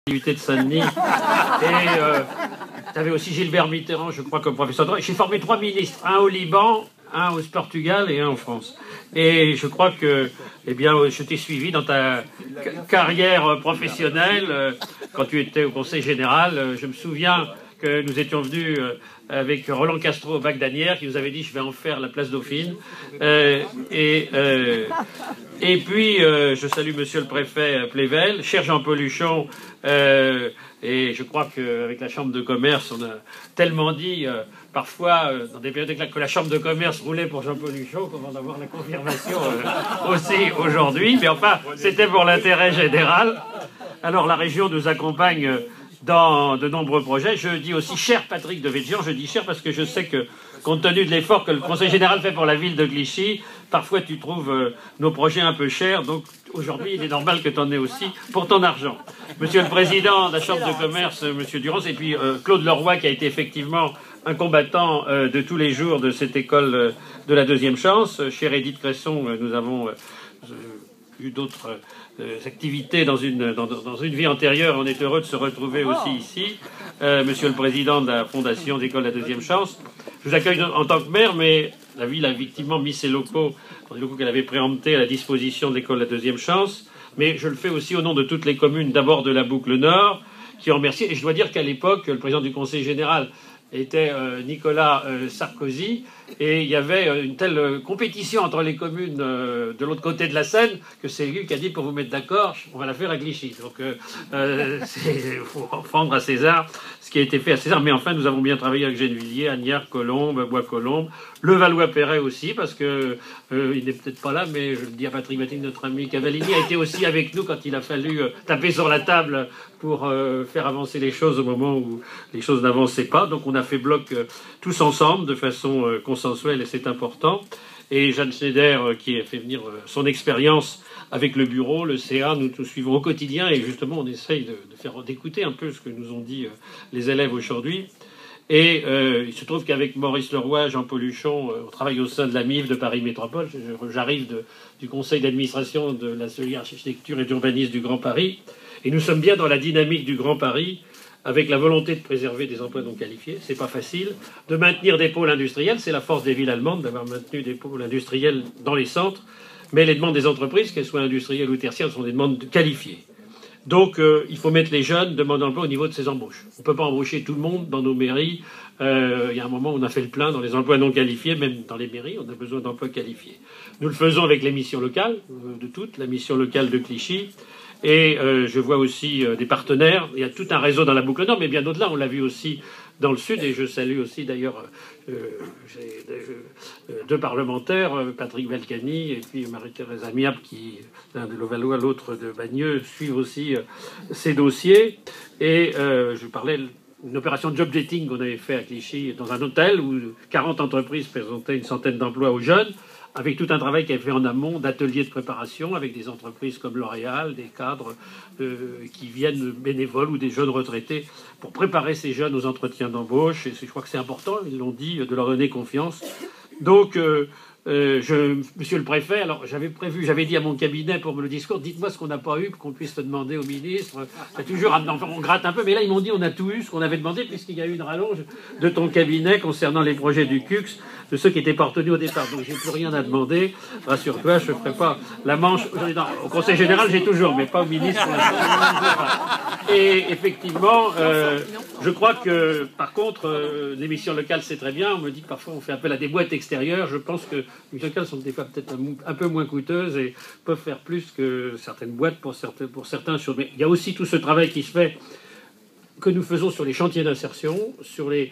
de Saint-Denis. Et tu avais aussi Gilbert Mitterrand, je crois, comme professeur de droit. J'ai formé 3 ministres, un au Liban, un au Portugal et un en France. Et je crois que, eh bien, je t'ai suivi dans ta carrière professionnelle quand tu étais au Conseil général. Je me souviens que nous étions venus avec Roland Castro au Bac d'Anières, qui nous avait dit « je vais en faire la place Dauphine ». Et puis, je salue Monsieur le Préfet Plevel, cher Jean-Paul Huchon, et je crois qu'avec la Chambre de commerce, on a tellement dit, parfois, dans des périodes que la Chambre de commerce roulait pour Jean-Paul Huchon, qu'on va en avoir la confirmation aussi aujourd'hui. Mais enfin, c'était pour l'intérêt général. Alors, la région nous accompagne dans de nombreux projets. Je dis aussi cher Patrick Devedjian, je dis cher parce que je sais que, compte tenu de l'effort que le Conseil général fait pour la ville de Clichy, parfois tu trouves nos projets un peu chers, donc aujourd'hui il est normal que tu en aies aussi pour ton argent. Monsieur le Président de la Chambre de commerce, Monsieur Durance, et puis Claude Leroy qui a été effectivement un combattant de tous les jours de cette école de la deuxième chance. Chère Edith Cresson, nous avons eu d'autres activités dans une vie antérieure. On est heureux de se retrouver aussi ici. Monsieur le Président de la Fondation d'École de la Deuxième Chance, je vous accueille en tant que maire, mais la ville a effectivement mis ses locaux, les locaux qu'elle avait préemptés à la disposition de l'École de la Deuxième Chance, mais je le fais aussi au nom de toutes les communes, d'abord de la Boucle Nord, qui en remercie. Et je dois dire qu'à l'époque, le président du Conseil général était Nicolas Sarkozy, et il y avait une telle compétition entre les communes de l'autre côté de la Seine que c'est lui qui a dit pour vous mettre d'accord, on va la faire à Clichy. Donc il faut rendre à César ce qui a été fait à César. Mais enfin, nous avons bien travaillé avec Gennevilliers, Agnières, Colombes, Bois-Colombes, le Valois-Perret aussi, parce que il n'est peut-être pas là, mais je le dis à Patrick Matin, notre ami Cavallini a été aussi avec nous quand il a fallu taper sur la table pour faire avancer les choses au moment où les choses n'avançaient pas. Donc on a fait bloc tous ensemble de façon consensuelle, et c'est important. Et Jeanne Schneider qui a fait venir son expérience avec le bureau, le CA, nous suivons au quotidien et justement on essaye d'écouter un peu ce que nous ont dit les élèves aujourd'hui. Et il se trouve qu'avec Maurice Leroy, Jean-Paul Huchon, on travaille au sein de la MIF de Paris Métropole. J'arrive du conseil d'administration de l'atelier architecture et d'urbanisme du Grand Paris. Et nous sommes bien dans la dynamique du Grand Paris, avec la volonté de préserver des emplois non qualifiés. C'est pas facile. De maintenir des pôles industriels, c'est la force des villes allemandes d'avoir maintenu des pôles industriels dans les centres. Mais les demandes des entreprises, qu'elles soient industrielles ou tertiaires, sont des demandes qualifiées. Donc, il faut mettre les jeunes demandant l'emploi au niveau de ces embauches. On ne peut pas embaucher tout le monde dans nos mairies. Il y a un moment où on a fait le plein dans les emplois non qualifiés, même dans les mairies, on a besoin d'emplois qualifiés. Nous le faisons avec les missions locales, de toutes, la mission locale de Clichy. Et je vois aussi des partenaires. Il y a tout un réseau dans la Boucle Nord, mais bien au-delà, on l'a vu aussi dans le Sud. Et je salue aussi d'ailleurs deux parlementaires, Patrick Balkany et puis Marie-Thérèse Amiable, qui, l'un de Levallois, l'autre de Bagneux, suivent aussi ces dossiers. Et je parlais d'une opération de job dating qu'on avait fait à Clichy dans un hôtel où 40 entreprises présentaient une centaine d'emplois aux jeunes, avec tout un travail qui a été fait en amont d'ateliers de préparation avec des entreprises comme L'Oréal, des cadres qui viennent bénévoles ou des jeunes retraités pour préparer ces jeunes aux entretiens d'embauche. Et je crois que c'est important, ils l'ont dit, de leur donner confiance. Donc, Monsieur le Préfet, alors j'avais dit à mon cabinet pour le discours, dites-moi ce qu'on n'a pas eu pour qu'on puisse le demander au ministre. On gratte un peu, mais là ils m'ont dit on a tout eu ce qu'on avait demandé puisqu'il y a eu une rallonge de ton cabinet concernant les projets du CUX, de ceux qui n'étaient pas retenus au départ. Donc j'ai plus rien à demander. Rassure-toi, je ne ferai pas la manche. Au Conseil général j'ai toujours, mais pas au ministre. Et effectivement, je crois que par contre, l'émission locale c'est très bien. On me dit que parfois on fait appel à des boîtes extérieures. Je pense que les locales sont des fois peut-être un peu moins coûteuses et peuvent faire plus que certaines boîtes pour certains. Mais il y a aussi tout ce travail qui se fait, que nous faisons sur les chantiers d'insertion, sur les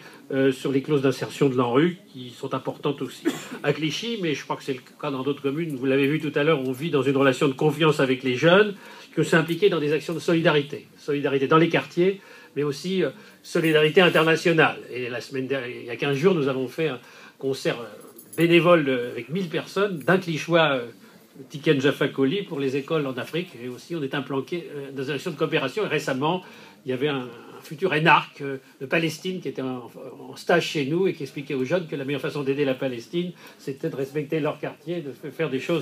clauses d'insertion de l'ANRU, qui sont importantes aussi à Clichy, mais je crois que c'est le cas dans d'autres communes. Vous l'avez vu tout à l'heure, on vit dans une relation de confiance avec les jeunes, que c'est impliqué dans des actions de solidarité. Solidarité dans les quartiers, mais aussi solidarité internationale. Et il y a 15 jours, nous avons fait un concert bénévole avec 1000 personnes, d'un Clichois, Tiken Jaffa Koli, pour les écoles en Afrique. Et aussi, on est implanqué dans une action de coopération. Et récemment, il y avait un futur énarque de Palestine qui était en stage chez nous et qui expliquait aux jeunes que la meilleure façon d'aider la Palestine, c'était de respecter leur quartier, de faire des choses